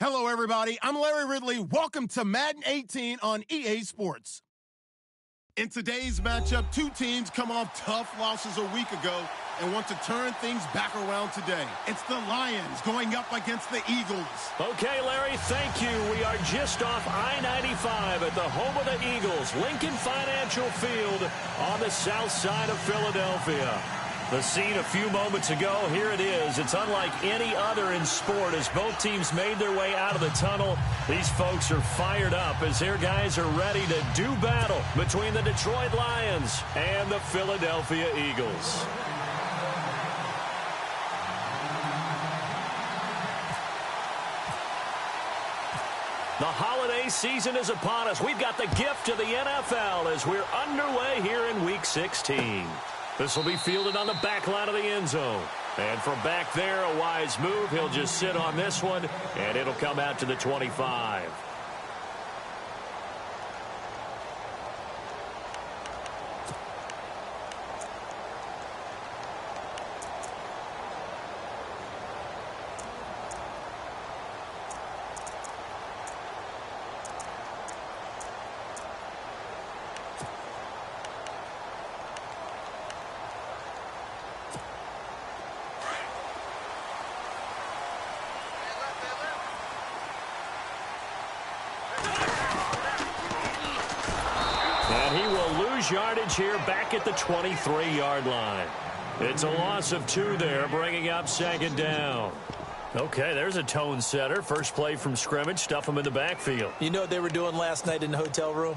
Hello, everybody. I'm Larry Ridley. Welcome to Madden 18 on EA Sports. In today's matchup, two teams come off tough losses a week ago and want to turn things back around today. It's the Lions going up against the Eagles. Okay, Larry, thank you. We are just off I-95 at the home of the Eagles, Lincoln Financial Field on the south side of Philadelphia. The scene a few moments ago, here it is. It's unlike any other in sport as both teams made their way out of the tunnel. These folks are fired up as their guys are ready to do battle between the Detroit Lions and the Philadelphia Eagles. The holiday season is upon us. We've got the gift of the NFL as we're underway here in Week 16. This will be fielded on the back line of the end zone. And from back there, a wise move. He'll just sit on this one, and it'll come out to the 25. And he will lose yardage here back at the 23-yard line. It's a loss of 2 there, bringing up second down. Okay, there's a tone setter. First play from scrimmage, stuff him in the backfield. You know what they were doing last night in the hotel room?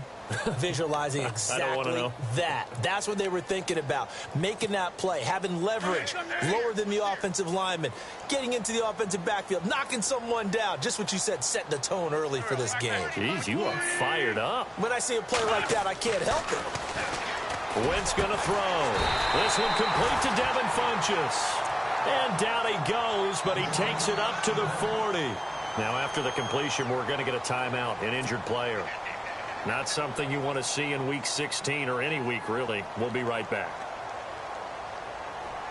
Visualizing exactly that. That's what they were thinking about. Making that play, having leverage, lower than the offensive lineman, getting into the offensive backfield, knocking someone down. Just what you said, setting the tone early for this game. Jeez, you are fired up. When I see a play like that, I can't help it. Wentz going to throw. This one complete to Devin Funchess. And down he goes, but he takes it up to the 40. Now, after the completion, we're going to get a timeout, an injured player. Not something you want to see in Week 16 or any week, really. We'll be right back.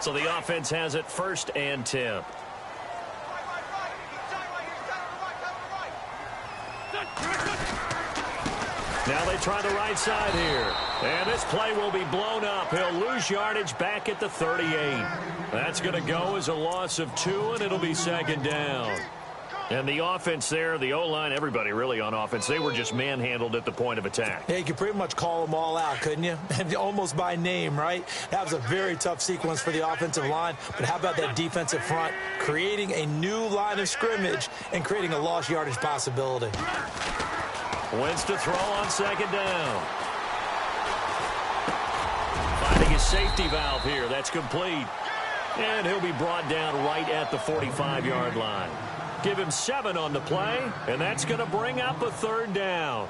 So the offense has it 1st and 10. Now they try the right side here. And this play will be blown up. He'll lose yardage back at the 38. That's going to go as a loss of 2, and it'll be second down. And the offense there, the O-line, everybody really on offense, they were just manhandled at the point of attack. Yeah, you could pretty much call them all out, couldn't you? Almost by name, right? That was a very tough sequence for the offensive line. But how about that defensive front creating a new line of scrimmage and creating a lost yardage possibility? Wentz to throw on second down. Finding his safety valve here. That's complete. And he'll be brought down right at the 45-yard line. Give him 7 on the play, and that's going to bring up a 3rd down.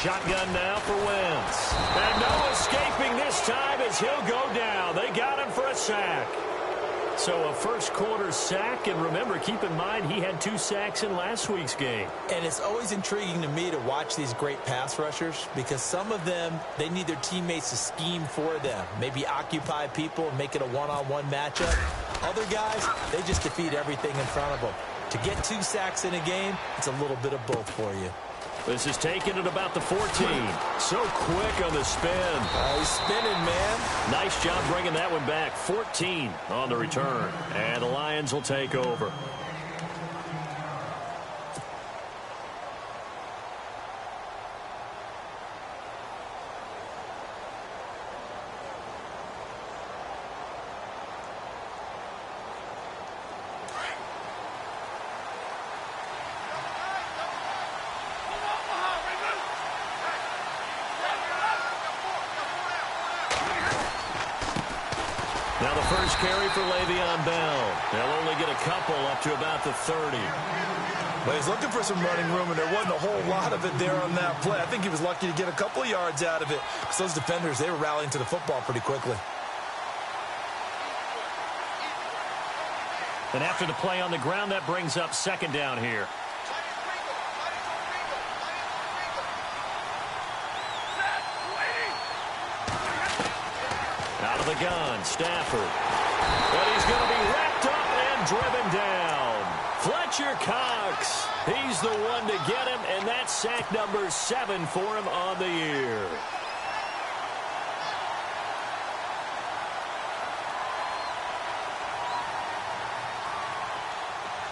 Shotgun now for Wentz. And no escaping this time as he'll go down. They got him for a sack. So a first-quarter sack, and remember, keep in mind he had 2 sacks in last week's game. And it's always intriguing to me to watch these great pass rushers because some of them, they need their teammates to scheme for them. Maybe occupy people and make it a one-on-one matchup. Other guys, they just defeat everything in front of them. To get 2 sacks in a game, it's a little bit of both for you. This is taken at about the 14. So quick on the spin. He's spinning, man. Nice job bringing that one back. 14 on the return. And the Lions will take over. Now the first carry for Le'Veon Bell. They'll only get a couple up to about the 30. Well, he's looking for some running room, and there wasn't a whole lot of it there on that play. I think he was lucky to get a couple of yards out of it because those defenders, they were rallying to the football pretty quickly. And after the play on the ground, that brings up second down here. Out of the gun, Stafford. But he's going to be wrapped up and driven down. Fletcher Cox. He's the one to get him, and that's sack number 7 for him on the year.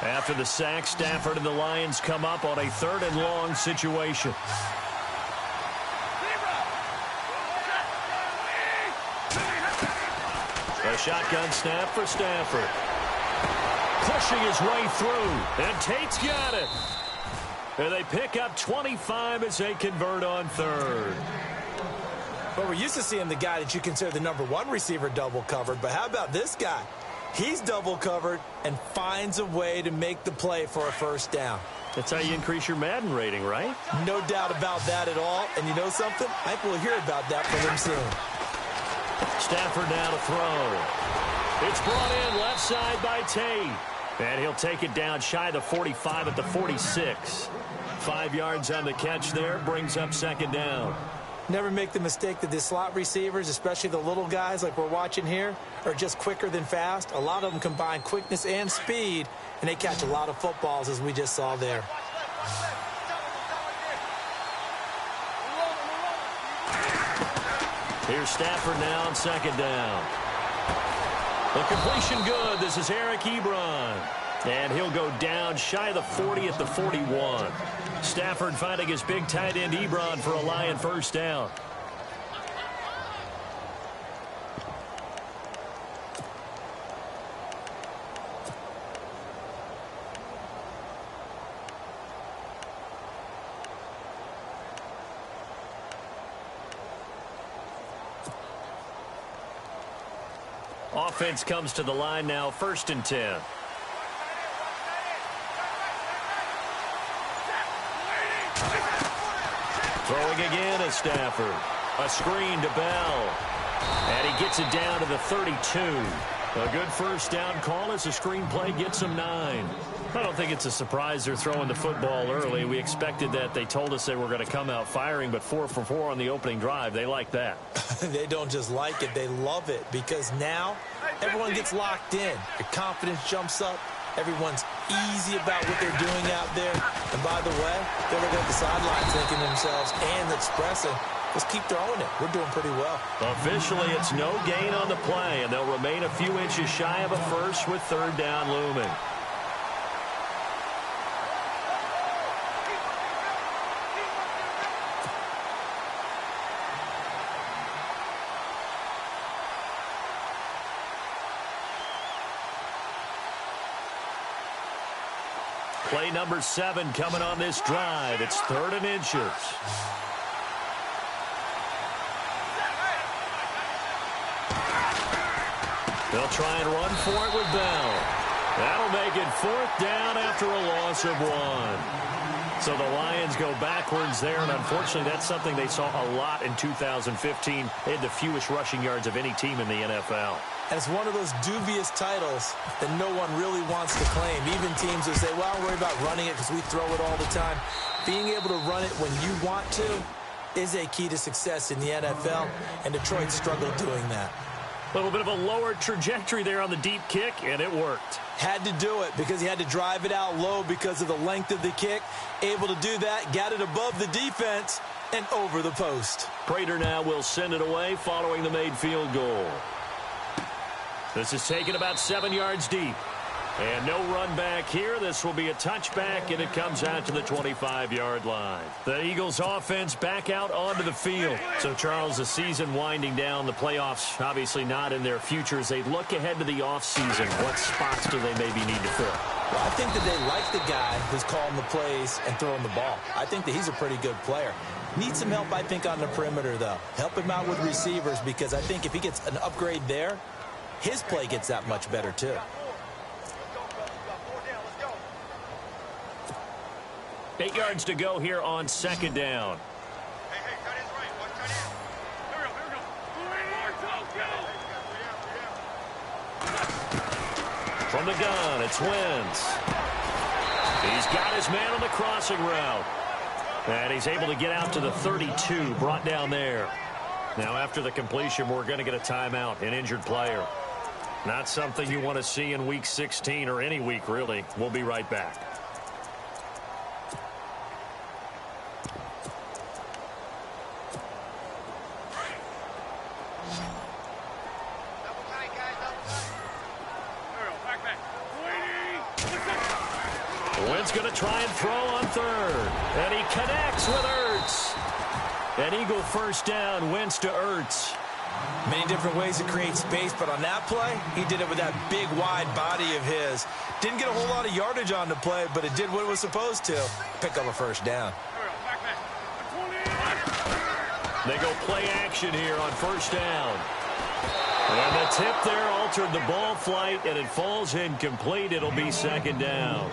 After the sack, Stafford and the Lions come up on a 3rd and long situation. A shotgun snap for Stafford. Pushing his way through, and Tate's got it. And they pick up 25 as they convert on 3rd. Well, we're used to seeing the guy that you consider the #1 receiver double covered, but how about this guy? He's double covered and finds a way to make the play for a first down. That's how you increase your Madden rating, right? No doubt about that at all. And you know something? I think we'll hear about that from him soon. Stafford now to throw. It's brought in left side by Tate. And he'll take it down shy of the 45 at the 46. 5 yards on the catch there, brings up second down. Never make the mistake that the slot receivers, especially the little guys like we're watching here, are just quicker than fast. A lot of them combine quickness and speed, and they catch a lot of footballs, as we just saw there. Here's Stafford now on second down. The completion good. This is Eric Ebron. And he'll go down shy of the 40 at the 41. Stafford finding his big tight end Ebron for a Lion first down. Offense comes to the line now, 1st and 10. Throwing again is Stafford. A screen to Bell. And he gets it down to the 32. A good first down call as the screen play gets him 9. I don't think it's a surprise they're throwing the football early. We expected that. They told us they were going to come out firing, but 4 for 4 on the opening drive. They like that. They don't just like it. They love it because now everyone gets locked in. Your confidence jumps up. Everyone's easy about what they're doing out there. And by the way, they're looking at the sidelines thinking to themselves and expressing, let's keep throwing it. We're doing pretty well. Officially, it's no gain on the play, and they'll remain a few inches shy of a first with 3rd down looming. Play number 7 coming on this drive. It's 3rd and inches. They'll try and run for it with Bell. That'll make it 4th down after a loss of 1. So the Lions go backwards there, and unfortunately that's something they saw a lot in 2015. They had the fewest rushing yards of any team in the NFL. And it's one of those dubious titles that no one really wants to claim. Even teams will say, well, I'll worry about running it because we throw it all the time. Being able to run it when you want to is a key to success in the NFL, and Detroit struggled doing that. A little bit of a lower trajectory there on the deep kick, and it worked. Had to do it because he had to drive it out low because of the length of the kick. Able to do that, got it above the defense, and over the post. Prater now will send it away following the made field goal. This is taken about 7 yards deep. And no run back here. This will be a touchback, and it comes out to the 25-yard line. The Eagles offense back out onto the field. So, Charles, the season winding down, the playoffs obviously not in their future. As they look ahead to the offseason, what spots do they maybe need to fill? Well, I think that they like the guy who's calling the plays and throwing the ball. I think that he's a pretty good player. Needs some help, I think, on the perimeter, though. Help him out with receivers because I think if he gets an upgrade there, his play gets that much better, too. 8 yards to go here on second down. From the gun, it's Wentz. He's got his man on the crossing route. And he's able to get out to the 32, brought down there. Now, after the completion, we're going to get a timeout, an injured player. Not something you want to see in Week 16 or any week, really. We'll be right back. Wentz going to try and throw on third. And he connects with Ertz. An Eagle first down, Wentz to Ertz. Many different ways to create space, but on that play, he did it with that big, wide body of his. Didn't get a whole lot of yardage on the play, but it did what it was supposed to. Pick up a first down. They go play action here on first down. And the tip there altered the ball flight, and it falls incomplete. It'll be second down.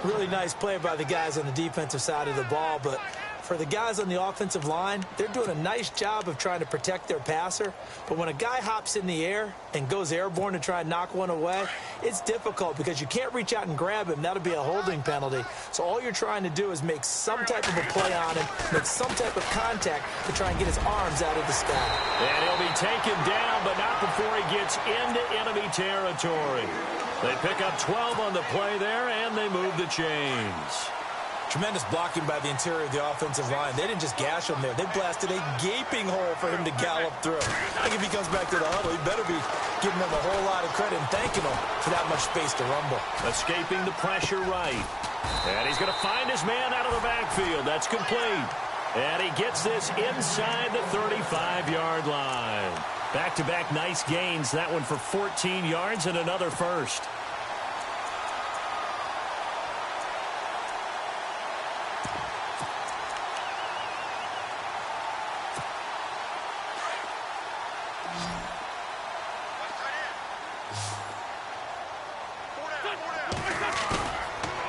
Really nice play by the guys on the defensive side of the ball, but for the guys on the offensive line, they're doing a nice job of trying to protect their passer. But when a guy hops in the air and goes airborne to try and knock one away, it's difficult because you can't reach out and grab him. That'll be a holding penalty. So all you're trying to do is make some type of a play on him, make some type of contact to try and get his arms out of the sky. And he'll be taken down, but not before he gets into enemy territory. They pick up 12 on the play there, and they move the chains. Tremendous blocking by the interior of the offensive line. They didn't just gash him there. They blasted a gaping hole for him to gallop through. I think if he comes back to the huddle, he better be giving them a whole lot of credit and thanking them for that much space to rumble. Escaping the pressure right. And he's going to find his man out of the backfield. That's complete. And he gets this inside the 35-yard line. Back-to-back nice gains. That one for 14 yards and another first.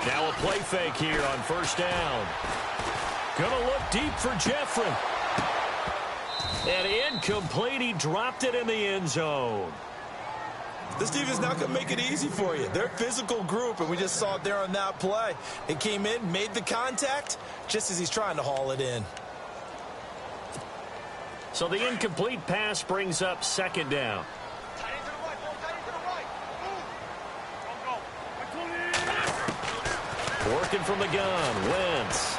Now a play fake here on first down. Gonna look deep for Jeffrey. And incomplete. He dropped it in the end zone. This defense is not going to make it easy for you. They're a physical group, and we just saw it there on that play. It came in, made the contact, just as he's trying to haul it in. So the incomplete pass brings up second down. Working from the gun, Wentz.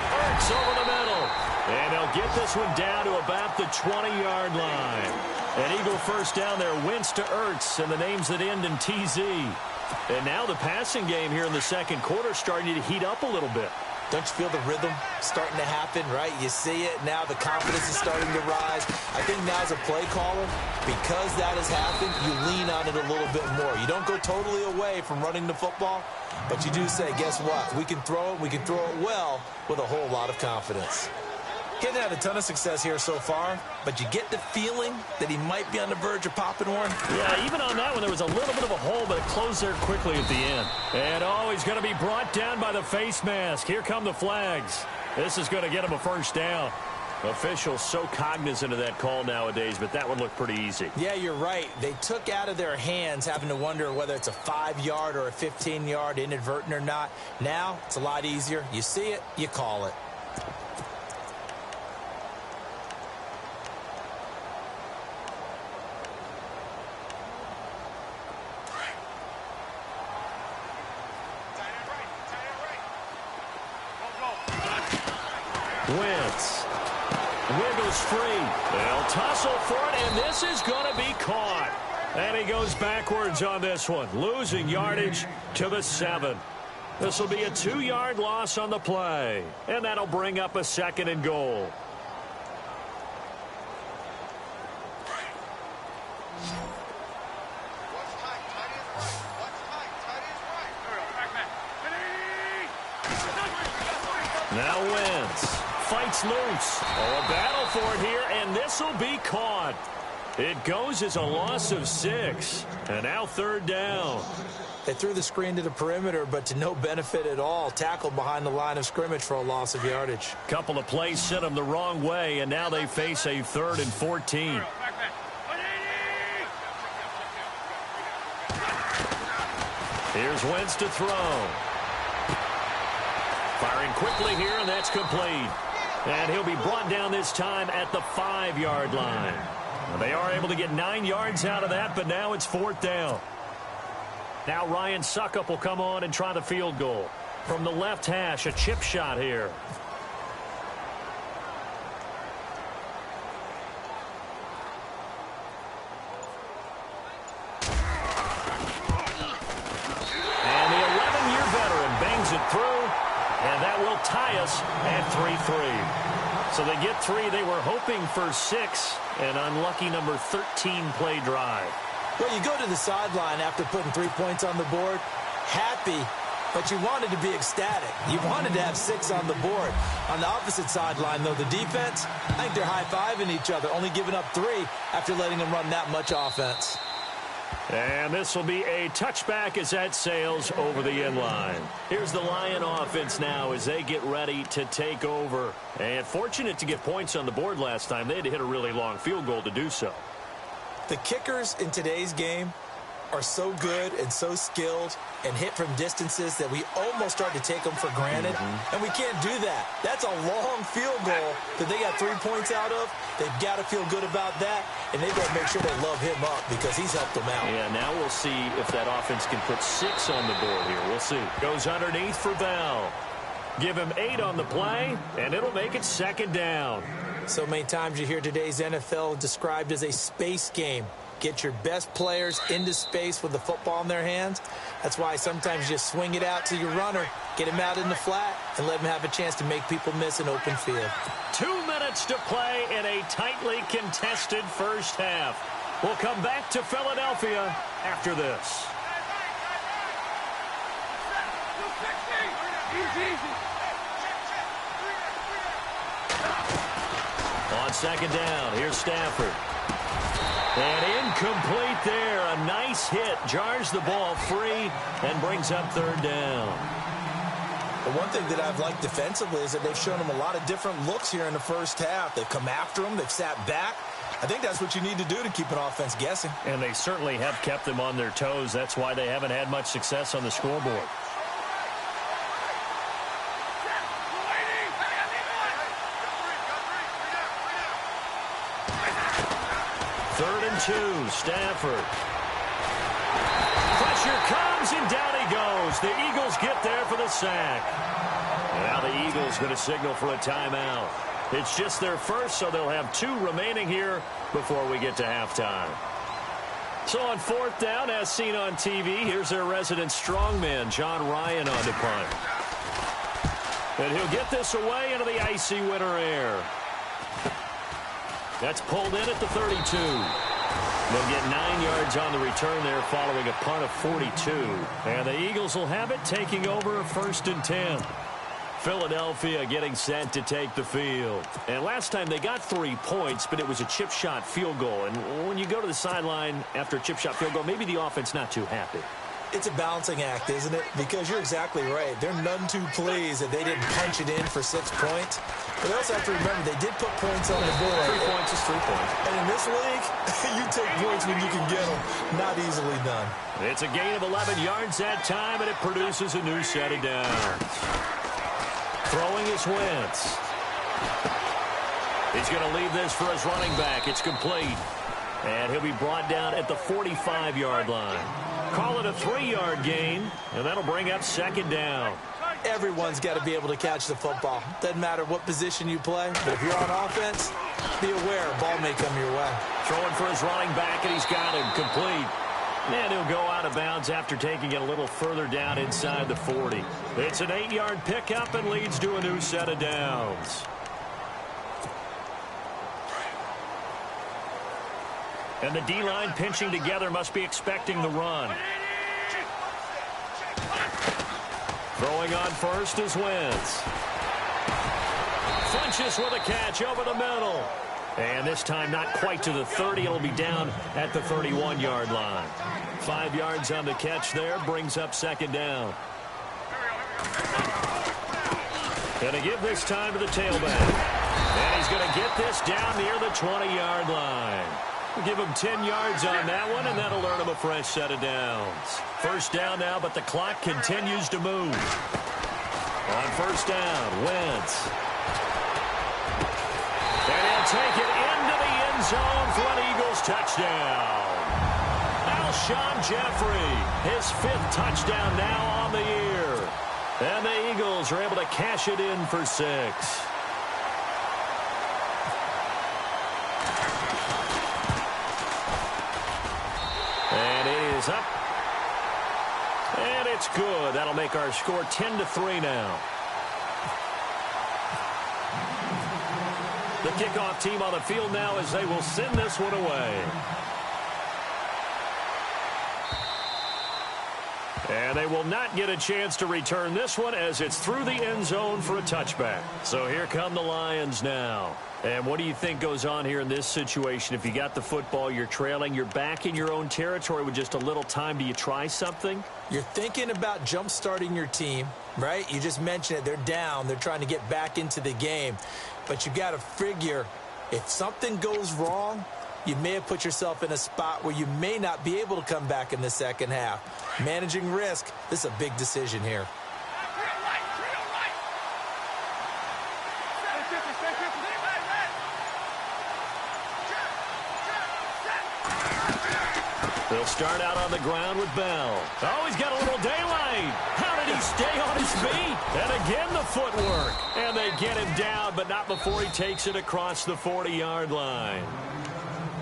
Ertz over the middle. And they'll get this one down to about the 20-yard line. An Eagle first down there, Wentz to Ertz, and the names that end in TZ. And now the passing game here in the second quarter starting to heat up a little bit. Don't you feel the rhythm starting to happen, right? You see it. Now the confidence is starting to rise. I think now as a play caller, because that has happened, you lean on it a little bit more. You don't go totally away from running the football, but you do say, guess what? We can throw it. We can throw it well with a whole lot of confidence. Getting had a ton of success here so far, but you get the feeling that he might be on the verge of popping one. Yeah, even on that one, there was a little bit of a hole, but it closed there quickly at the end. And, oh, he's going to be brought down by the face mask. Here come the flags. This is going to get him a first down. Officials so cognizant of that call nowadays, but that one looked pretty easy. Yeah, you're right. They took out of their hands having to wonder whether it's a 5-yard or a 15-yard, inadvertent or not. Now, it's a lot easier. You see it, you call it. Wentz wiggles free. They'll tussle for it, and this is going to be caught. And he goes backwards on this one, losing yardage to the 7. This will be a 2-yard loss on the play, and that'll bring up a second and goal. Now Wentz fights loose. Oh, a battle for it here, and this will be caught. It goes as a loss of 6. And now 3rd down. They threw the screen to the perimeter, but to no benefit at all. Tackled behind the line of scrimmage for a loss of yardage. Couple of plays sent them the wrong way, and now they face a 3rd and 14. Here's Wentz to throw. Firing quickly here, and that's complete. And he'll be brought down this time at the 5-yard line. They are able to get 9 yards out of that, but now it's 4th down. Now Ryan Suckup will come on and try the field goal. From the left hash, a chip shot here. And the 11-year veteran bangs it through, and that will tie us at 3-3. So they get 3. They were hoping for 6. An unlucky number 13 play drive. Well, you go to the sideline after putting 3 points on the board, happy, but you wanted to be ecstatic. You wanted to have 6 on the board. On the opposite sideline, though, the defense, I think they're high-fiving each other, only giving up 3 after letting them run that much offense. And this will be a touchback as that sails over the end line. Here's the Lion offense now as they get ready to take over. And fortunate to get points on the board last time. They had to hit a really long field goal to do so. The kickers in today's game are so good and so skilled and hit from distances that we almost start to take them for granted. And we can't do that. That's a long field goal that they got 3 points out of. They've got to feel good about that, and they've got to make sure they love him up because he's helped them out. Yeah, now we'll see if that offense can put 6 on the board here. We'll see. Goes underneath for Bell. Give him 8 on the play, and it'll make it 2nd down. So many times you hear today's NFL described as a space game. Get your best players into space with the football in their hands. That's why sometimes you just swing it out to your runner, get him out in the flat, and let him have a chance to make people miss an open field. 2 minutes to play in a tightly contested first half. We'll come back to Philadelphia after this. On 2nd down, here's Stafford. And incomplete there. A nice hit. Jars the ball free and brings up 3rd down. The one thing that I've liked defensively is that they've shown them a lot of different looks here in the first half. They've come after them. They've sat back. I think that's what you need to do to keep an offense guessing. And they certainly have kept them on their toes. That's why they haven't had much success on the scoreboard. Third and 2, Stafford. Pressure comes, and down he goes. The Eagles get there for the sack. Now the Eagles going to signal for a timeout. It's just their first, so they'll have 2 remaining here before we get to halftime. So on 4th down, as seen on TV, here's their resident strongman, John Ryan, on the punt. And he'll get this away into the icy winter air. That's pulled in at the 32. They'll get 9 yards on the return there following a punt of 42. And the Eagles will have it taking over 1st and 10. Philadelphia getting set to take the field. And last time they got 3 points, but it was a chip shot field goal. And when you go to the sideline after a chip shot field goal, maybe the offense not too happy. It's a balancing act, isn't it? Because you're exactly right. They're none too pleased that they didn't punch it in for 6 points. But they also have to remember they did put points on the board. 3 points is 3 points. And in this league, you take points when you can get them. Not easily done. It's a gain of 11 yards that time, and it produces a new set of downs. Throwing is Wentz. He's going to leave this for his running back. It's complete. And he'll be brought down at the 45-yard line. Call it a 3-yard gain, and that'll bring up 2nd down. Everyone's got to be able to catch the football. Doesn't matter what position you play, but if you're on offense, be aware a ball may come your way. Throwing for his running back, and he's got him complete. And he'll go out of bounds after taking it a little further down inside the 40. It's an 8-yard pickup and leads to a new set of downs. And the D-line pinching together must be expecting the run. Throwing on first is Wentz. Funches with a catch over the middle. And this time not quite to the 30. It'll be down at the 31-yard line. 5 yards on the catch there. Brings up second down. Going to give this time to the tailback. And he's going to get this down near the 20-yard line. We'll give him 10 yards on that one, and that'll earn him a fresh set of downs. First down now, but the clock continues to move. On first down, Wentz. And he'll take it into the end zone for an Eagles touchdown. Alshon Jeffrey, his 5th touchdown now on the year. And the Eagles are able to cash it in for 6. And it is up. And it's good. That'll make our score 10-3 now. The kickoff team on the field now as they will send this one away. And they will not get a chance to return this one as it's through the end zone for a touchback. So here come the Lions now. And what do you think goes on here in this situation? If you got the football, you're trailing, you're back in your own territory with just a little time. Do you try something? You're thinking about jump-starting your team, right? You just mentioned it. They're down. They're trying to get back into the game. But you got to figure if something goes wrong, you may have put yourself in a spot where you may not be able to come back in the second half. Managing risk, this is a big decision here. They'll start out on the ground with Bell. Oh, he's got a little daylight. How did he stay on his feet? And again, the footwork. And they get him down, but not before he takes it across the 40-yard line.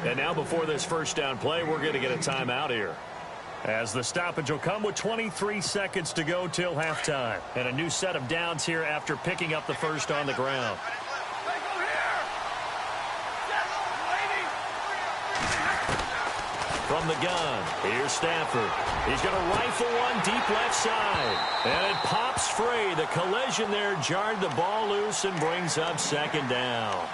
And now before this first down play, we're going to get a timeout here. As the stoppage will come with 23 seconds to go till halftime. And a new set of downs here after picking up the first on the ground. From the gun, here's Stafford. He's going to rifle one deep left side. And it pops free. The collision there jarred the ball loose and brings up second down.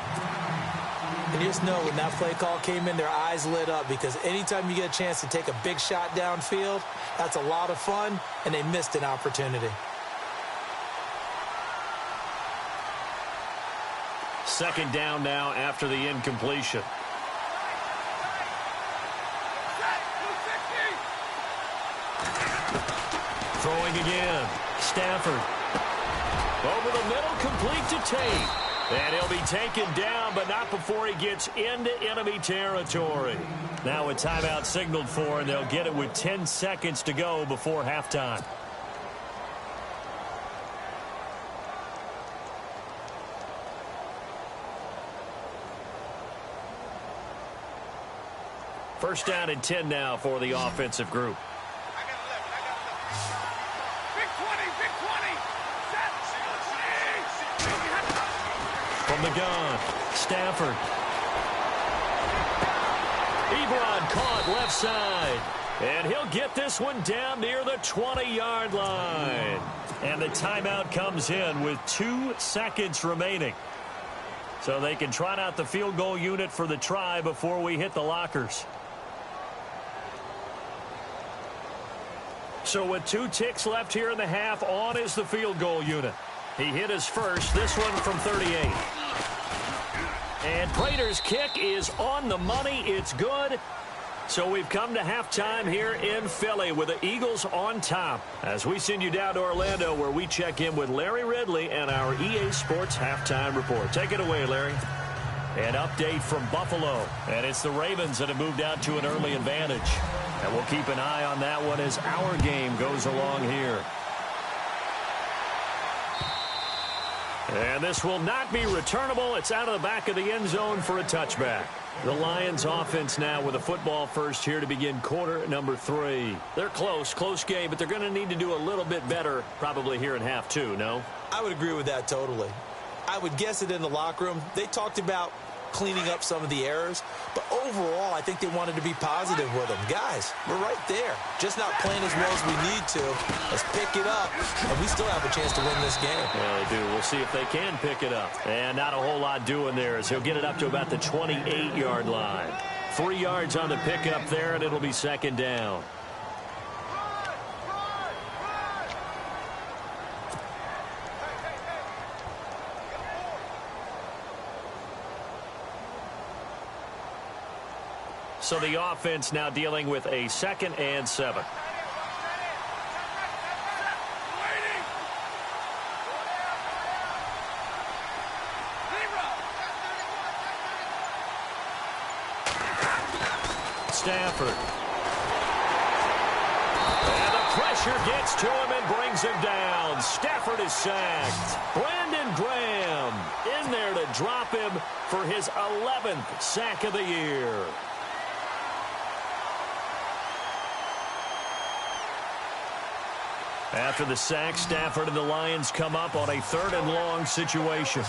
And you just know when that play call came in, their eyes lit up because anytime you get a chance to take a big shot downfield, that's a lot of fun, and they missed an opportunity. Second down now after the incompletion. Throwing again. Stafford. Over the middle, complete to Tate. And he'll be taken down, but not before he gets into enemy territory. Now a timeout signaled for, and they'll get it with 10 seconds to go before halftime. First down and 10 now for the offensive group. From the gun, Stafford. Ebron caught left side. And he'll get this one down near the 20-yard line. And the timeout comes in with 2 seconds remaining. So they can trot out the field goal unit for the try before we hit the lockers. So with 2 ticks left here in the half, on is the field goal unit. He hit his first, this one from 38. And Prater's kick is on the money. It's good. So we've come to halftime here in Philly with the Eagles on top. As we send you down to Orlando where we check in with Larry Ridley and our EA Sports Halftime Report. Take it away, Larry. An update from Buffalo. And it's the Ravens that have moved out to an early advantage. And we'll keep an eye on that one as our game goes along here. And this will not be returnable. It's out of the back of the end zone for a touchback. The Lions offense now with a football first here to begin quarter number 3. They're close game, but they're going to need to do a little bit better probably here in half 2, no? I would agree with that totally. I would guess it in the locker room. They talked about cleaning up some of the errors. But overall, I think they wanted to be positive with them. Guys, we're right there. Just not playing as well as we need to. Let's pick it up, and we still have a chance to win this game. Yeah, they do. We'll see if they can pick it up. And not a whole lot doing there as he'll get it up to about the 28-yard line. 3 yards on the pickup there, and it'll be second down. So the offense now dealing with a 2nd and 7. Stafford. And the pressure gets to him and brings him down. Stafford is sacked. Brandon Graham in there to drop him for his 11th sack of the year. After the sack, Stafford and the Lions come up on a 3rd and long situation.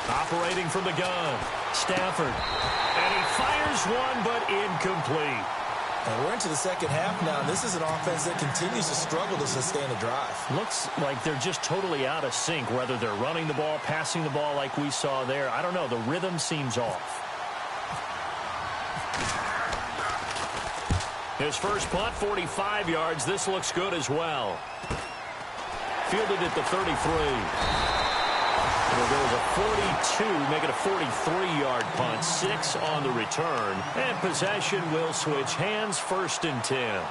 Operating from the gun, Stafford. And he fires one, but incomplete. And we're into the second half now, and this is an offense that continues to struggle to sustain a drive. Looks like they're just totally out of sync, whether they're running the ball, passing the ball like we saw there. I don't know. The rhythm seems off. His first punt, 45 yards. This looks good as well. Fielded at the 33. It'll go as a 42, make it a 43-yard punt. 6 on the return. And possession will switch hands, 1st and 10.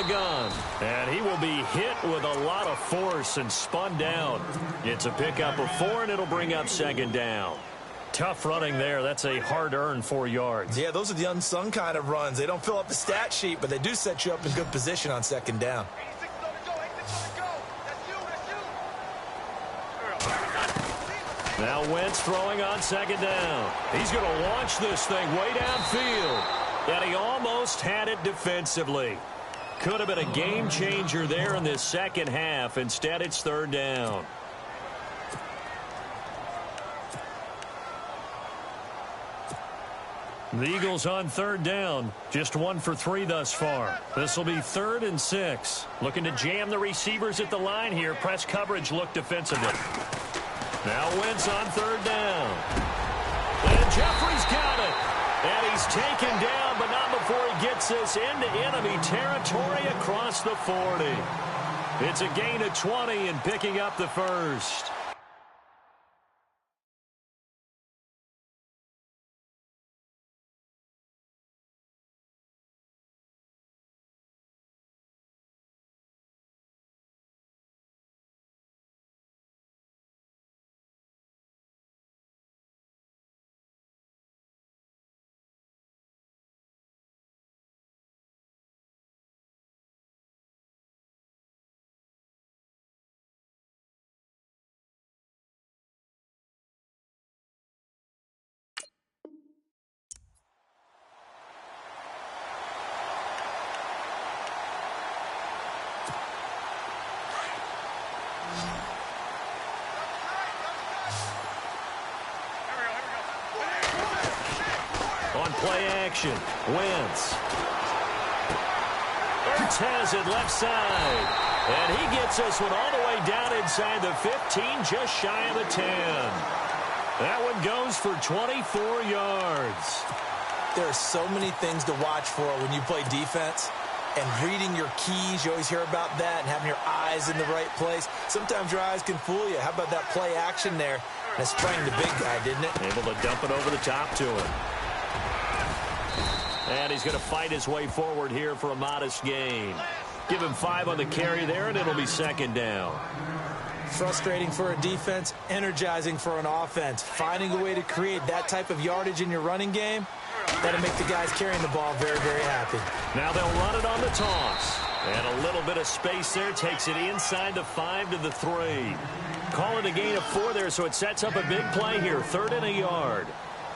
Gun, and he will be hit with a lot of force and spun down. It's a pickup of 4, and it'll bring up 2nd down. Tough running there. That's a hard-earned 4 yards. Yeah, those are the unsung kind of runs. They don't fill up the stat sheet, but they do set you up in good position on 2nd down. Now Wentz throwing on 2nd down. He's going to launch this thing way downfield, and he almost had it defensively. Could have been a game changer there in this second half. Instead, it's 3rd down. The Eagles on 3rd down. Just 1 for 3 thus far. This will be 3rd and 6. Looking to jam the receivers at the line here. Press coverage look defensively. Now Wentz on 3rd down. And Jeffrey's got it. And he's taken down, but not before he gets us into enemy territory across the 40. It's a gain of 20 and picking up the 1st. On play action, Wentz. Ertz has it left side. And he gets this one all the way down inside the 15, just shy of the 10. That one goes for 24 yards. There are so many things to watch for when you play defense. And reading your keys, you always hear about that, and having your eyes in the right place. Sometimes your eyes can fool you. How about that play action there? And it sprang the big guy, didn't it? Able to dump it over the top to him. And he's going to fight his way forward here for a modest gain. Give him 5 on the carry there, and it'll be 2nd down. Frustrating for a defense, energizing for an offense. Finding a way to create that type of yardage in your running game, that'll make the guys carrying the ball very, very happy. Now they'll run it on the toss. And a little bit of space there takes it inside the 5 to the 3. call it a gain of 4 there, so it sets up a big play here. 3rd and a yard.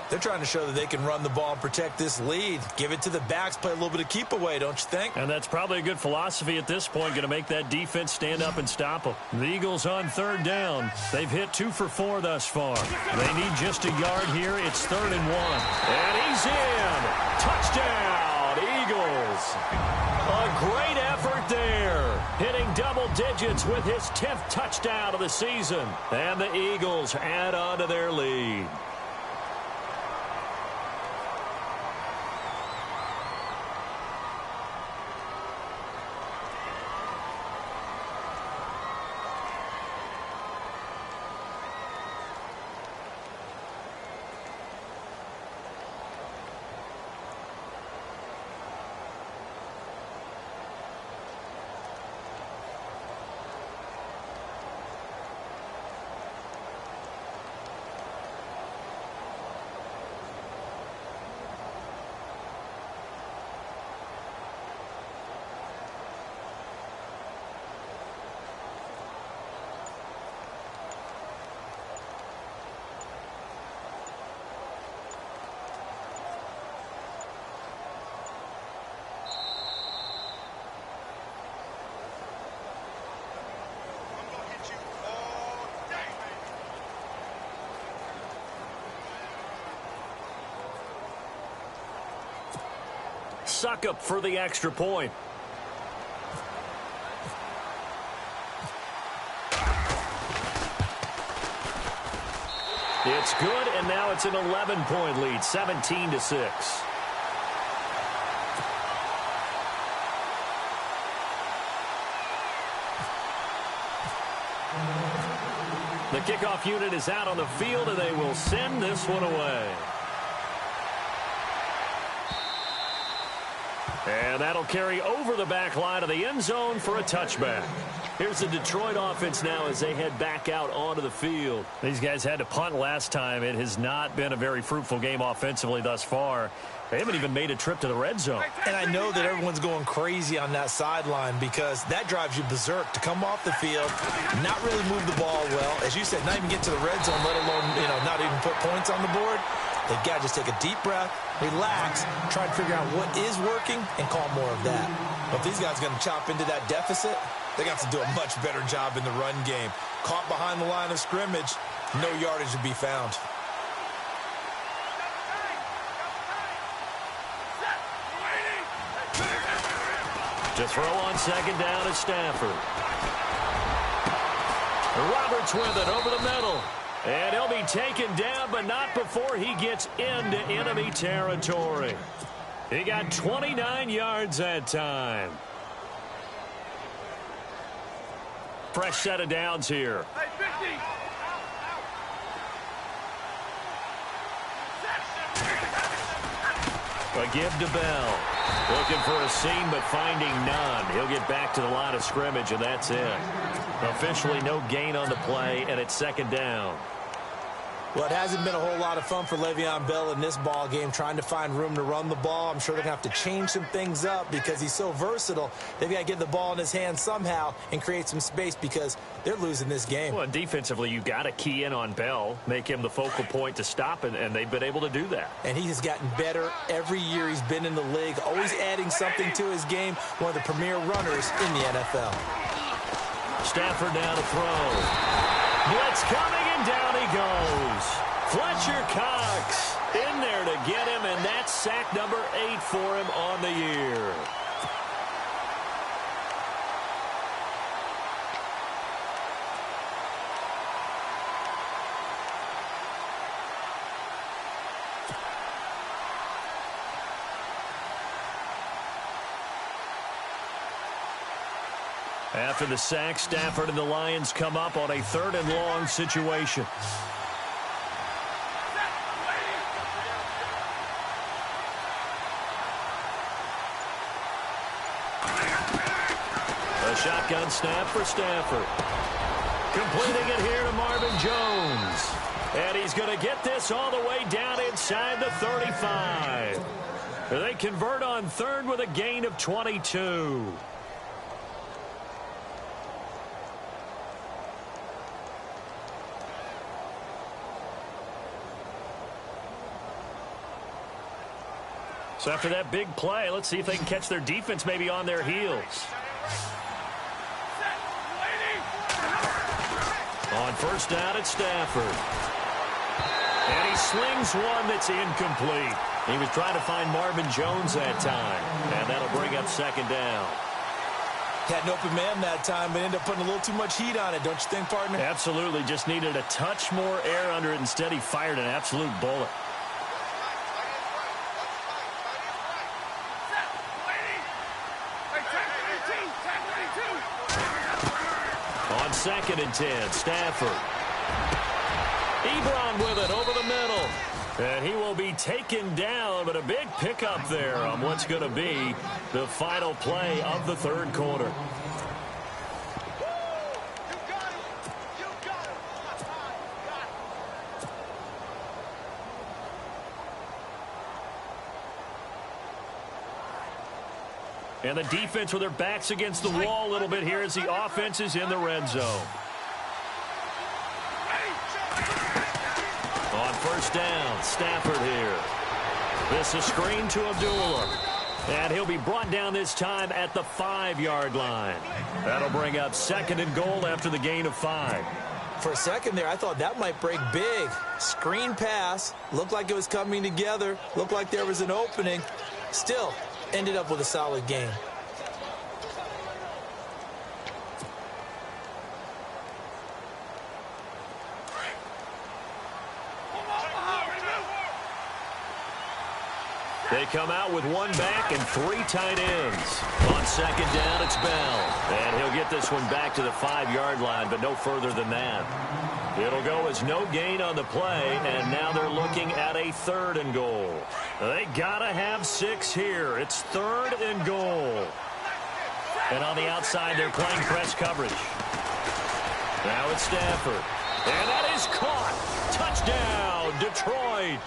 They're trying to show that they can run the ball and protect this lead. Give it to the backs, play a little bit of keep away, don't you think? And that's probably a good philosophy at this point, going to make that defense stand up and stop them. The Eagles on 3rd down. They've hit 2 for 4 thus far. They need just a yard here. It's 3rd and 1. And he's in. Touchdown, Eagles. A great effort there. Hitting double digits with his 10th touchdown of the season. And the Eagles add on to their lead. Suckup for the extra point. It's good, and now it's an 11-point lead, 17-6. The kickoff unit is out on the field, and they will send this one away. And that'll carry over the back line of the end zone for a touchback. Here's the Detroit offense now as they head back out onto the field. These guys had to punt last time. It has not been a very fruitful game offensively thus far. They haven't even made a trip to the red zone. And I know that everyone's going crazy on that sideline because that drives you berserk to come off the field, not really move the ball well. As you said, not even get to the red zone, let alone, not even put points on the board. They've got to just take a deep breath, relax, try to figure out what is working, and call more of that. But if these guys are going to chop into that deficit, they got to do a much better job in the run game. Caught behind the line of scrimmage, no yardage to be found. To throw on 2nd down is Stafford. Roberts with it over the middle. And he'll be taken down, but not before he gets into enemy territory. He got 29 yards that time. Fresh set of downs here. A give to Bell. Looking for a seam, but finding none. He'll get back to the line of scrimmage, and that's it. Officially no gain on the play, and it's 2nd down. Well, it hasn't been a whole lot of fun for Le'Veon Bell in this ball game, trying to find room to run the ball. I'm sure they're going to have to change some things up because he's so versatile. They've got to get the ball in his hands somehow and create some space because they're losing this game. Well, defensively, you got to key in on Bell, make him the focal point to stop, and they've been able to do that. And he has gotten better every year he's been in the league, always adding something to his game, one of the premier runners in the NFL. Stafford down to throw. Blitz coming, and down he goes. Fletcher Cox in there to get him, and that's sack number 8 for him on the year. After the sack, Stafford and the Lions come up on a 3rd and long situation. A shotgun snap for Stafford. Completing it here to Marvin Jones. And he's going to get this all the way down inside the 35. They convert on 3rd with a gain of 22. So after that big play, let's see if they can catch their defense maybe on their heels. On first down, it's Stafford. And he slings one that's incomplete. He was trying to find Marvin Jones that time. And that'll bring up second down. Had an open man that time, but ended up putting a little too much heat on it, don't you think, partner? Absolutely. Just needed a touch more air under it. Instead, he fired an absolute bullet. On 2nd and 10, Stafford. Ebron with it over the middle. And he will be taken down, but a big pickup there on what's going to be the final play of the third quarter. And the defense with their backs against the wall a little bit here as the offense is in the red zone. On first down, Stafford here. This is screen to Abdullah. And he'll be brought down this time at the 5-yard line. That'll bring up 2nd and goal after the gain of 5. For a second there, I thought that might break big. Screen pass. Looked like it was coming together. Looked like there was an opening. Still, ended up with a solid game. They come out with one back and 3 tight ends. On 2nd down, it's Bell. And he'll get this one back to the 5-yard line, but no further than that. It'll go as no gain on the play, and now they're looking at a 3rd and goal. They got to have 6 here. It's 3rd and goal. And on the outside, they're playing press coverage. Now it's Stafford. And that is caught. Touchdown, Detroit.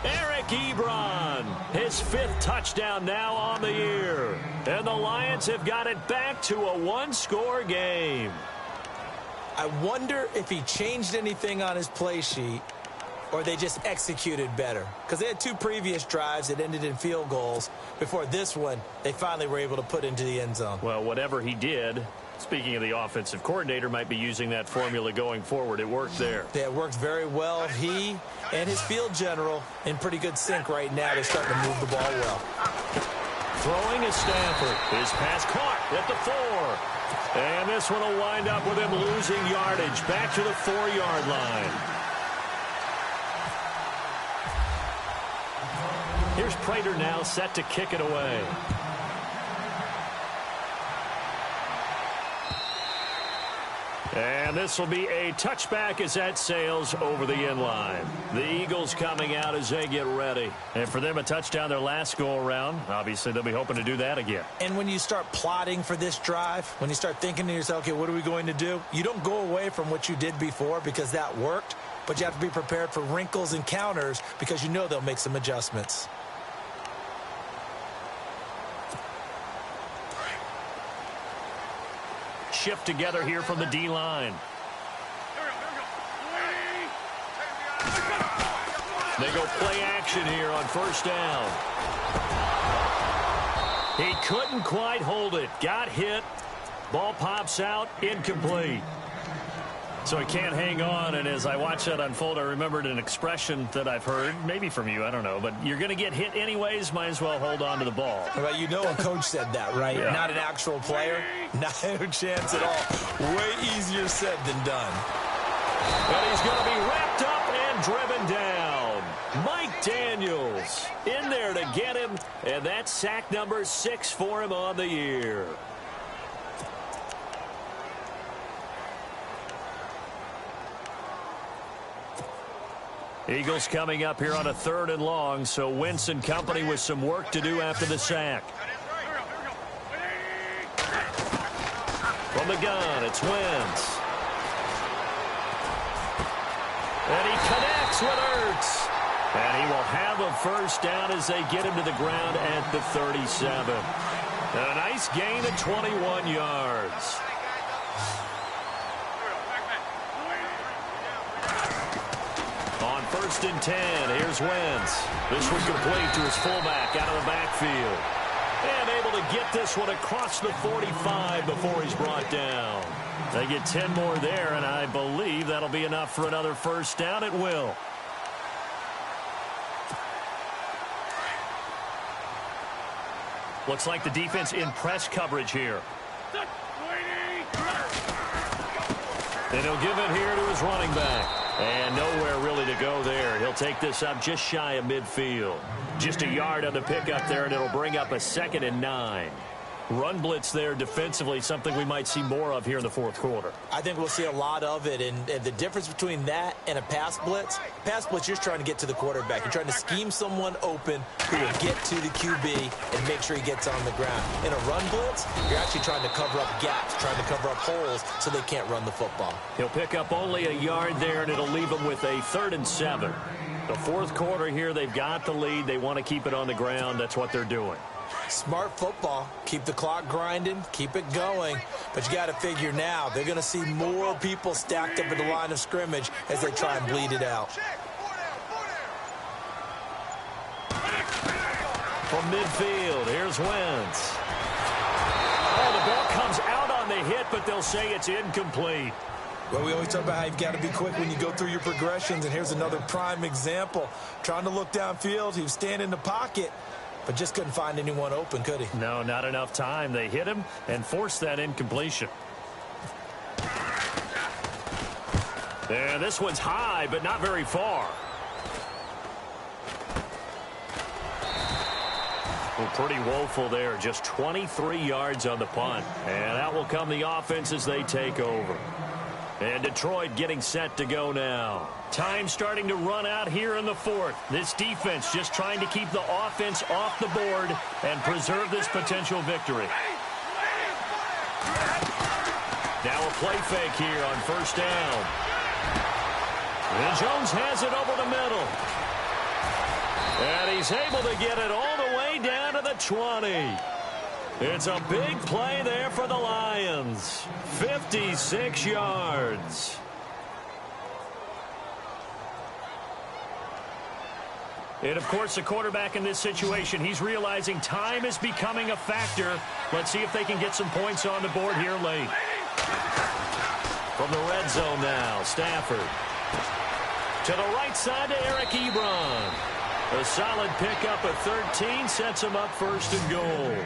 Eric Ebron, his 5th touchdown now on the year. And the Lions have got it back to a 1-score game. I wonder if he changed anything on his play sheet or they just executed better. Because they had 2 previous drives that ended in field goals. Before this one, they finally were able to put into the end zone. Well, whatever he did, speaking of the offensive coordinator, might be using that formula going forward. It worked there. Yeah, it worked very well. He and his field general in pretty good sync right now. They're starting to move the ball well. Throwing is Stafford. His pass caught at the 4. And this one will wind up with him losing yardage back to the 4-yard line. Here's Prater now set to kick it away. And this will be a touchback as that sails over the end line. The Eagles coming out as they get ready. And for them, a touchdown their last go-around. Obviously, they'll be hoping to do that again. And when you start plotting for this drive, when you start thinking to yourself, okay, what are we going to do? You don't go away from what you did before because that worked, but you have to be prepared for wrinkles and counters because you know they'll make some adjustments. Shift together here from the D-line. They go play action here on first down. He couldn't quite hold it. Got hit. Ball pops out. Incomplete. So he can't hang on, and as I watch that unfold, I remembered an expression that I've heard, maybe from you, I don't know, but you're going to get hit anyways, might as well hold on to the ball. Well, you know a coach said that, right? Yeah. Not an actual player. No chance at all. Way easier said than done. And he's going to be wrapped up and driven down. Mike Daniels in there to get him, and that's sack number 6 for him on the year. Eagles coming up here on a 3rd and long, so Wentz and company with some work to do after the sack. From the gun, it's Wentz. And he connects with Ertz. And he will have a first down as they get him to the ground at the 37. A nice gain of 21 yards. 1st and 10. Here's Wentz. This one complete to his fullback out of the backfield. And able to get this one across the 45 before he's brought down. They get 10 more there, and I believe that'll be enough for another first down. It will. Looks like the defense in press coverage here. And he'll give it here to his running back. And nowhere really to go there. He'll take this up just shy of midfield. Just a yard on the pickup there, and it'll bring up a 2nd and 9. Run blitz there defensively, something we might see more of here in the fourth quarter. I think we'll see a lot of it, and the difference between that and a pass blitz, you're trying to get to the quarterback. You're trying to scheme someone open who will get to the QB and make sure he gets on the ground. In a run blitz, you're actually trying to cover up gaps, trying to cover up holes so they can't run the football. He'll pick up only a yard there, and it'll leave him with a 3rd and 7. The fourth quarter here, they've got the lead. They want to keep it on the ground. That's what they're doing. Smart football. Keep the clock grinding. Keep it going. But you got to figure now they're going to see more people stacked up at the line of scrimmage as they try and bleed it out. From midfield, here's Wentz. Oh, the ball comes out on the hit, but they'll say it's incomplete. Well, we always talk about how you've got to be quick when you go through your progressions, and here's another prime example. Trying to look downfield, he was standing in the pocket, but just couldn't find anyone open, could he? No, not enough time. They hit him and forced that incompletion. And this one's high, but not very far. Well, pretty woeful there. Just 23 yards on the punt. And out will come the offense as they take over. And Detroit getting set to go now. Time starting to run out here in the fourth. This defense just trying to keep the offense off the board and preserve this potential victory. Now a play fake here on 1st down. And Jones has it over the middle. And he's able to get it all the way down to the 20. It's a big play there for the Lions. 56 yards. And, of course, the quarterback in this situation, he's realizing time is becoming a factor. Let's see if they can get some points on the board here late. From the red zone now, Stafford. To the right side to Eric Ebron. A solid pickup of 13 sets him up 1st and goal.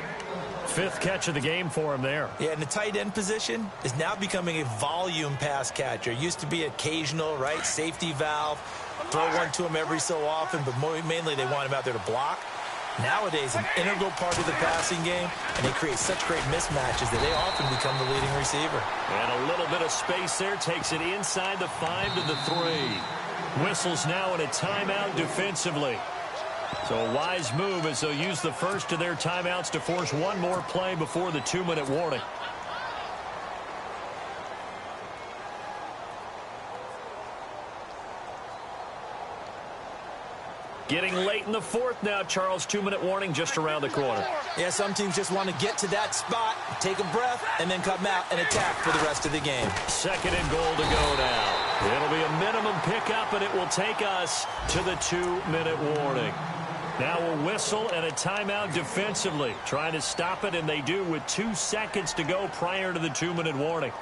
5th catch of the game for him there. Yeah, and the tight end position is now becoming a volume pass catcher. Used to be occasional, right? Safety valve. Throw one to him every so often, but mainly they want him out there to block. Nowadays, an integral part of the passing game, and they create such great mismatches that they often become the leading receiver. And a little bit of space there takes it inside the 5 to the 3. Whistles now in a timeout defensively. So a wise move as they'll use the first of their timeouts to force one more play before the 2-minute warning. Getting late in the fourth now, Charles. 2-minute warning just around the corner. Yeah, some teams just want to get to that spot, take a breath, and then come out and attack for the rest of the game. 2nd and goal to go now. It'll be a minimum pickup, and it will take us to the 2-minute warning. Now a whistle and a timeout defensively. Trying to stop it, and they do with 2 seconds to go prior to the 2-minute warning.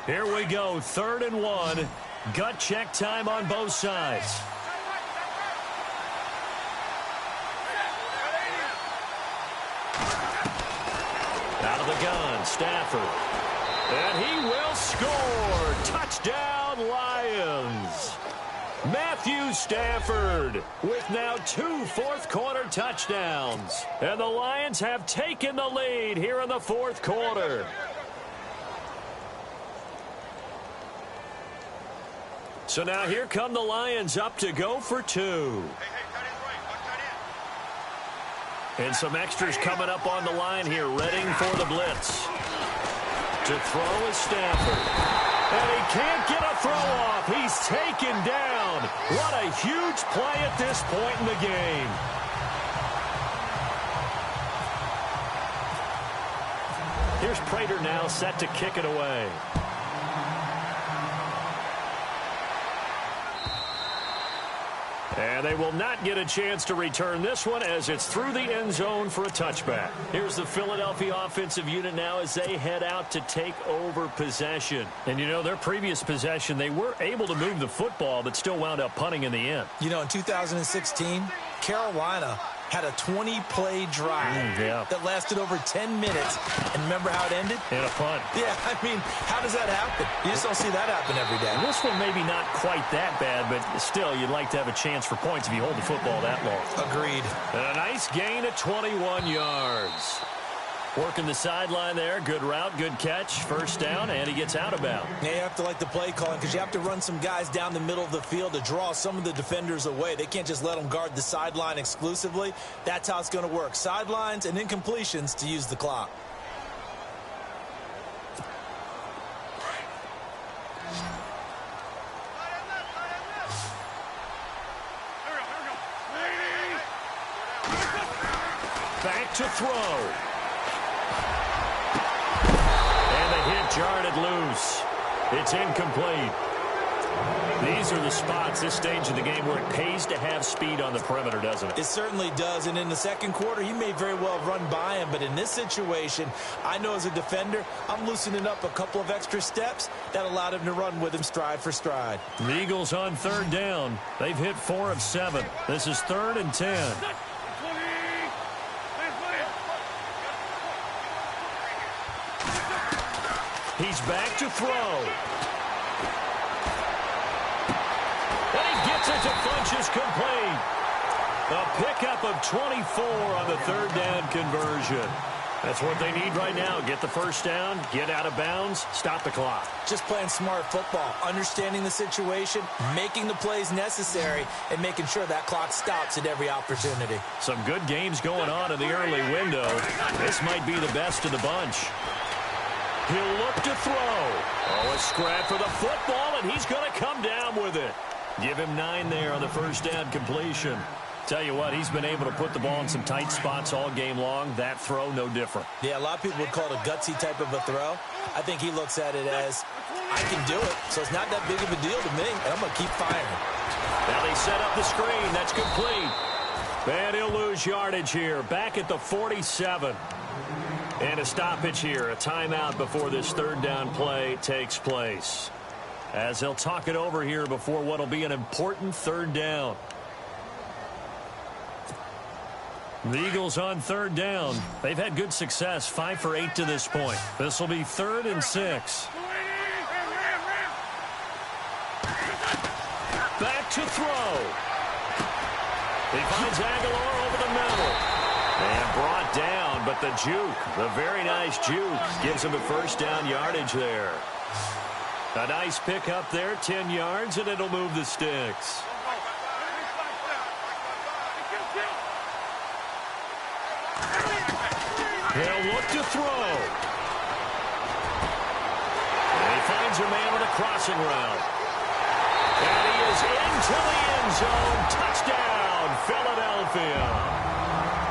Here we go, 3rd and 1. Gut check time on both sides. Out of the gun, Stafford. And he will score. Touchdown, Lions. Matthew Stafford with now 2 fourth-quarter touchdowns. And the Lions have taken the lead here in the fourth quarter. So now here come the Lions up to go for 2. And some extras coming up on the line here, readying for the blitz. To throw is Stafford. And he can't get a throw off. He's taken down. What a huge play at this point in the game. here's Prater now set to kick it away. And they will not get a chance to return this one as it's through the end zone for a touchback. Here's the Philadelphia offensive unit now as they head out to take over possession. And, you know, their previous possession, they were able to move the football but still wound up punting in the end. You know, in 2016, Carolina had a 20-play drive that lasted over 10 minutes. And remember how it ended? In a punt. Yeah, I mean, how does that happen? You just don't see that happen every day. This one maybe not quite that bad, but still, you'd like to have a chance for points if you hold the football that long. Agreed. And a nice gain of 21 yards. Working the sideline there. Good route, good catch. First down, and he gets out of bounds. Yeah, you have to like the play calling because you have to run some guys down the middle of the field to draw some of the defenders away. They can't just let them guard the sideline exclusively. That's how it's going to work. Sidelines and incompletions to use the clock. Back to throw. Jarred it loose. It's incomplete. These are the spots, this stage of the game, where it pays to have speed on the perimeter, doesn't it? It certainly does, and in the second quarter, he may very well run by him, but in this situation, I know as a defender, I'm loosening up a couple of extra steps that allowed him to run with him stride for stride. The Eagles on third down. They've hit 4 of 7. This is 3rd and 10. He's back to throw. And he gets it to Funchess complete. A pickup of 24 on the third down conversion. That's what they need right now. Get the first down, get out of bounds, stop the clock. Just playing smart football, understanding the situation, making the plays necessary, and making sure that clock stops at every opportunity. Some good games going on in the early window. This might be the best of the bunch. He'll look to throw. Oh, a scrap for the football, and he's going to come down with it. Give him 9 there on the first down completion. Tell you what, he's been able to put the ball in some tight spots all game long. That throw, no different. Yeah, a lot of people would call it a gutsy type of a throw. I think he looks at it as, I can do it, so it's not that big of a deal to me, and I'm going to keep firing. Now they set up the screen. That's complete. And he'll lose yardage here. Back at the 47. And a stoppage here, a timeout before this third down play takes place. As they'll talk it over here before what will be an important third down. The Eagles on third down. They've had good success, 5 for 8 to this point. This will be 3rd and 6. Back to throw. He finds Aguilar over the middle. And brought down, but the juke, the very nice juke, gives him a first down yardage there. A nice pickup there, 10 yards, and it'll move the sticks. He'll look to throw. And he finds a man with a crossing route. And he is into the end zone. Touchdown, Philadelphia.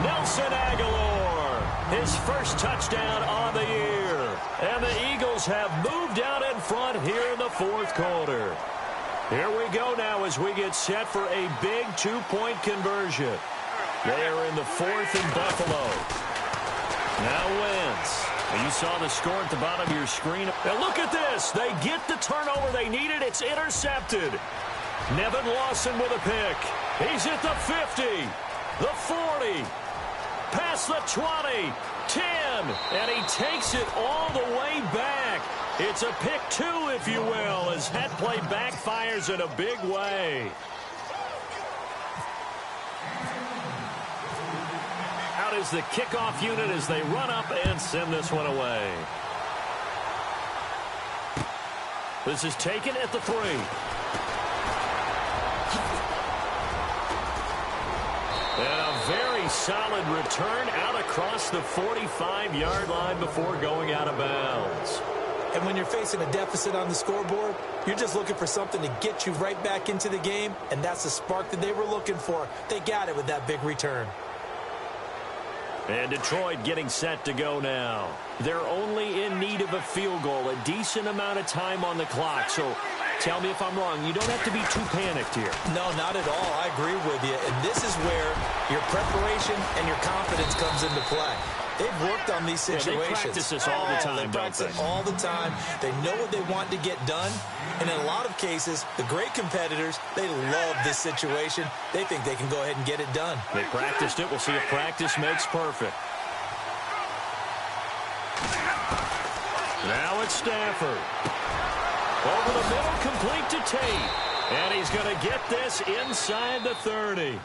Nelson Aguilar, his first touchdown on the year. And the Eagles have moved out in front here in the fourth quarter. Here we go now as we get set for a big 2-point conversion. They are in the 4th in Buffalo. Now Wentz. You saw the score at the bottom of your screen. Now look at this. They get the turnover they needed. It's intercepted. Nevin Lawson with a pick. He's at the 50, the 40, past the 20, 10, and he takes it all the way back. It's a pick 2, if you will, as that play backfires in a big way. Out is the kickoff unit as they run up and send this one away. This is taken at the 3. And a very solid return out across the 45-yard line before going out of bounds. And when you're facing a deficit on the scoreboard, you're just looking for something to get you right back into the game, and that's the spark that they were looking for. They got it with that big return. And Detroit getting set to go now. They're only in need of a field goal, a decent amount of time on the clock. So tell me if I'm wrong. You don't have to be too panicked here. No, not at all. I agree with you. And this is where your preparation and your confidence comes into play. They've worked on these situations. They practice this all the time, They practice it all the time. They know what they want to get done. And in a lot of cases, the great competitors, they love this situation. They think they can go ahead and get it done. They practiced it. We'll see if practice makes perfect. Now it's Stafford. Over the middle, complete to Tate. And he's going to get this inside the 30.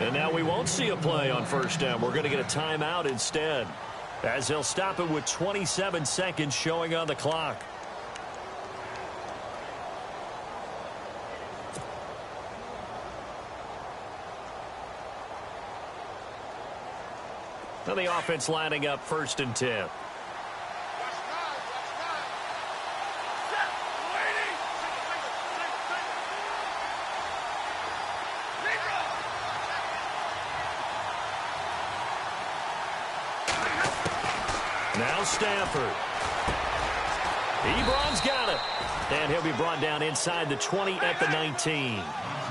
And now we won't see a play on first down. We're going to get a timeout instead, as he'll stop it with 27 seconds showing on the clock. Now the offense lining up 1st and 10. Now Stafford. Ebron's got it. And he'll be brought down inside the 20 at the 19.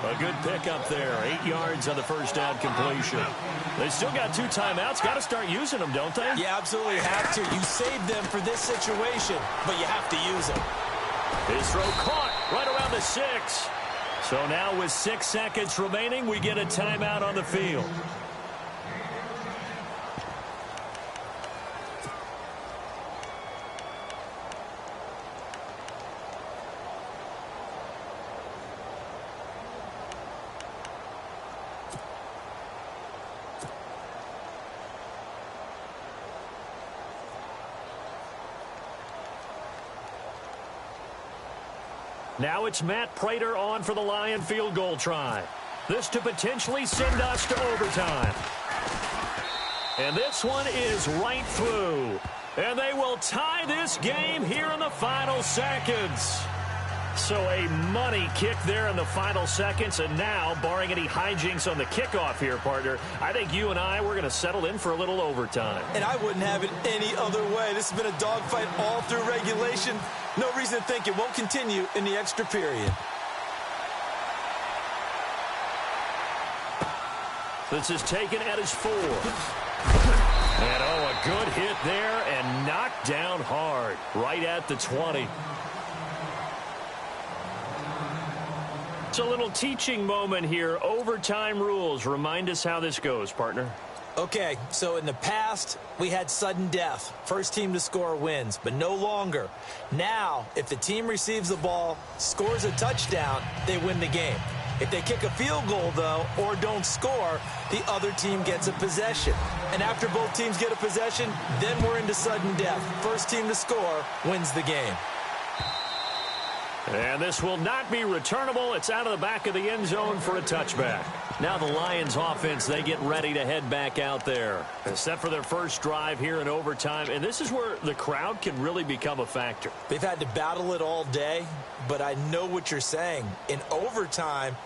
A good pickup there. 8 yards on the first down completion. They still got 2 timeouts. Got to start using them, don't they? You absolutely have to. You saved them for this situation, but you have to use them. His throw caught right around the 6. So now with 6 seconds remaining, we get a timeout on the field. Now it's Matt Prater on for the Lion field goal try. This to potentially send us to overtime. And this one is right through. And they will tie this game here in the final seconds. So a money kick there in the final seconds. And now, barring any hijinks on the kickoff here, partner, I think you and I, we're going to settle in for a little overtime. And I wouldn't have it any other way. This has been a dogfight all through regulation. No reason to think it won't continue in the extra period. This is taken at his 4. And oh, a good hit there and knocked down hard right at the 20. It's a little teaching moment here. Overtime rules. Remind us how this goes, partner. Okay, so in the past, we had sudden death. First team to score wins, but no longer. Now, if the team receives the ball, scores a touchdown, they win the game. If they kick a field goal, though, or don't score, the other team gets a possession. And after both teams get a possession, then we're into sudden death. First team to score wins the game. And this will not be returnable. It's out of the back of the end zone for a touchback. Now the Lions offense, they get ready to head back out there. Set for their first drive here in overtime. And this is where the crowd can really become a factor. They've had to battle it all day, but I know what you're saying. In overtime,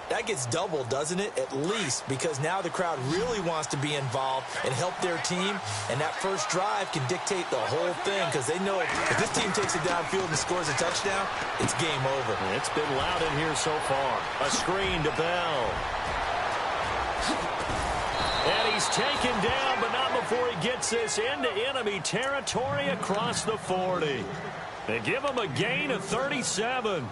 that gets doubled, doesn't it? At least, because now the crowd really wants to be involved and help their team, and that first drive can dictate the whole thing, because they know if this team takes it downfield and scores a touchdown, it's game over. It's been loud in here so far. A screen to Bell. And he's taken down, but not before he gets this into enemy territory across the 40. They give him a gain of 37.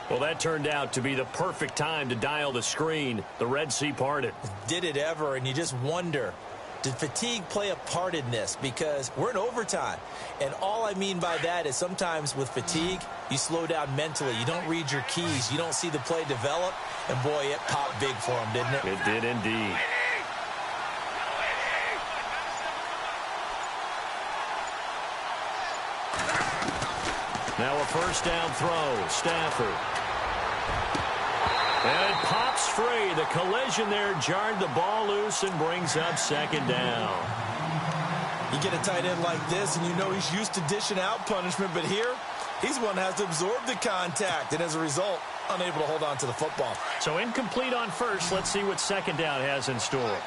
Well, that turned out to be the perfect time to dial the screen. The Red Sea parted. Did it ever? And you just wonder, did fatigue play a part in this? Because we're in overtime. And all I mean by that is sometimes with fatigue, you slow down mentally. You don't read your keys. You don't see the play develop. And, boy, it popped big for him, didn't it? It did indeed. Now a first down throw. Stafford. And it pops free. The collision there jarred the ball loose and brings up second down. You get a tight end like this, and you know he's used to dishing out punishment, but here, he's one that has to absorb the contact, and as a result, unable to hold on to the football. So incomplete on first. Let's see what second down has in store.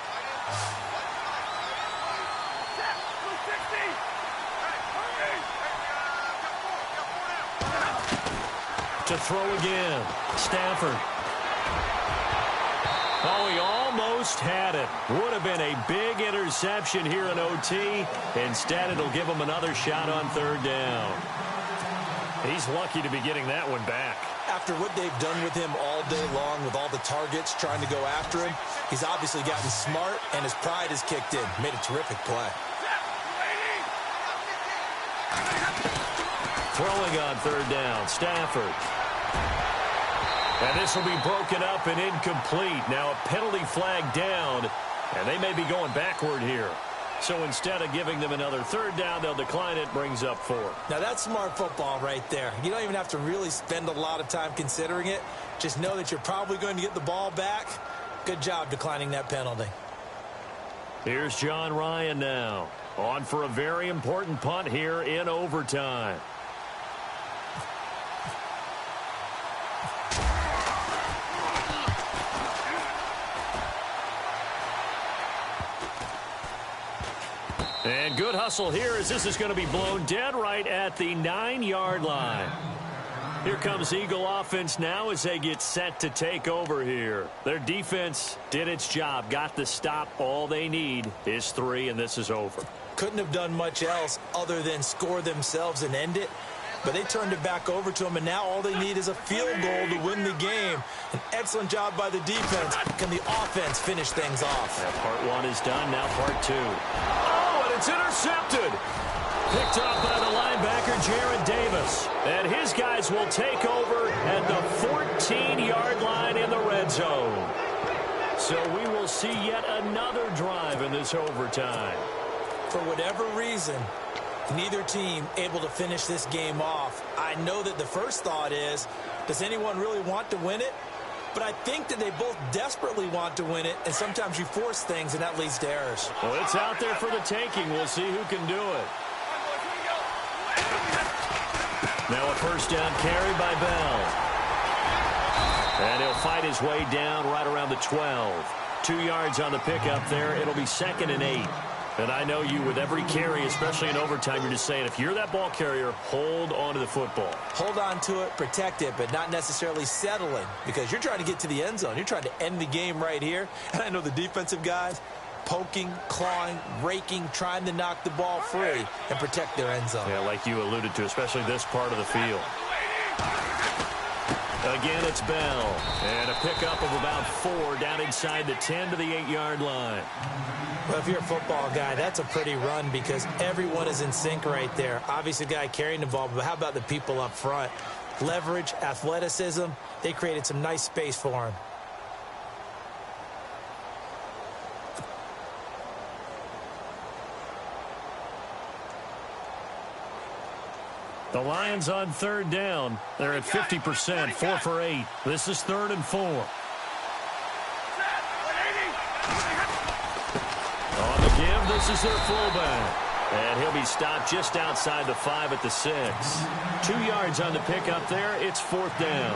To throw again. Stafford. Oh, he almost had it. Would have been a big interception here in OT. Instead, it'll give him another shot on third down. He's lucky to be getting that one back. After what they've done with him all day long with all the targets trying to go after him, he's obviously gotten smart, and his pride has kicked in. Made a terrific play. Throwing on third down, Stafford. And this will be broken up and incomplete. Now a penalty flag down, and they may be going backward here. So instead of giving them another third down, they'll decline it, brings up 4. Now that's smart football right there. You don't even have to really spend a lot of time considering it. Just know that you're probably going to get the ball back. Good job declining that penalty. Here's John Ryan now. On for a very important punt here in overtime. And good hustle here as this is going to be blown dead right at the 9-yard line. Here comes Eagle offense now as they get set to take over here. Their defense did its job, got the stop. All they need is 3, and this is over. Couldn't have done much else other than score themselves and end it. But they turned it back over to them, and now all they need is a field goal to win the game. An excellent job by the defense. Can the offense finish things off? That part 1 is done, now part 2. Oh, and it's intercepted. Picked off by the linebacker, Jared Davis. And his guys will take over at the 14-yard line in the red zone. So we will see yet another drive in this overtime. For whatever reason, neither team able to finish this game off. I know that the first thought is, does anyone really want to win it? But I think that they both desperately want to win it, and sometimes you force things, and that leads to errors. Well, it's out there for the taking. We'll see who can do it. Now a first down carry by Bell. And he'll fight his way down right around the 12. 2 yards on the pickup there. It'll be 2nd and 8. And I know you, with every carry, especially in overtime, you're just saying, if you're that ball carrier, hold on to the football. Hold on to it, protect it, but not necessarily settling, because you're trying to get to the end zone. You're trying to end the game right here. And I know the defensive guys poking, clawing, raking, trying to knock the ball free and protect their end zone. Yeah, like you alluded to, especially this part of the field. Again, it's Bell. And a pickup of about 4 down inside the 10 to the 8-yard line. Well, if you're a football guy, that's a pretty run because everyone is in sync right there. Obviously, the guy carrying the ball, but how about the people up front? Leverage, athleticism, they created some nice space for him. The Lions on third down. They're at 50%, 4 for 8. This is 3rd and 4. On the give, this is their fullback. And he'll be stopped just outside the 5 at the 6. 2 yards on the pickup there. It's 4th down.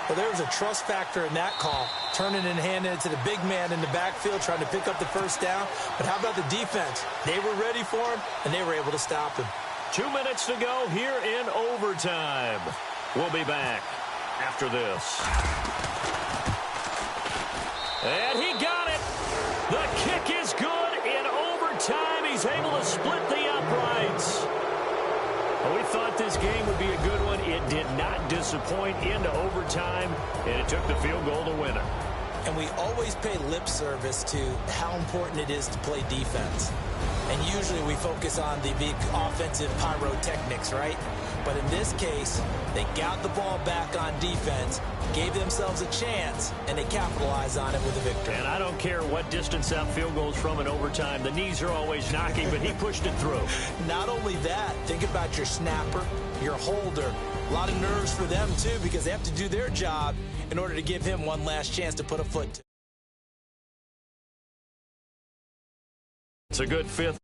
Well, there was a trust factor in that call, turning and handing it to the big man in the backfield, trying to pick up the first down. But how about the defense? They were ready for him, and they were able to stop him. 2 minutes to go here in overtime. We'll be back after this. And he got it. The kick is good in overtime. He's able to split the uprights. Well, we thought this game would be a good one. It did not disappoint into overtime, and it took the field goal to win it. And we always pay lip service to how important it is to play defense. And usually we focus on the big offensive pyrotechnics, right? But in this case, they got the ball back on defense, gave themselves a chance, and they capitalized on it with a victory. And I don't care what distance that field goes from in overtime. The knees are always knocking, but he pushed it through. Not only that, think about your snapper, your holder. A lot of nerves for them, too, because they have to do their job in order to give him one last chance to put a foot to. It's a good 5th.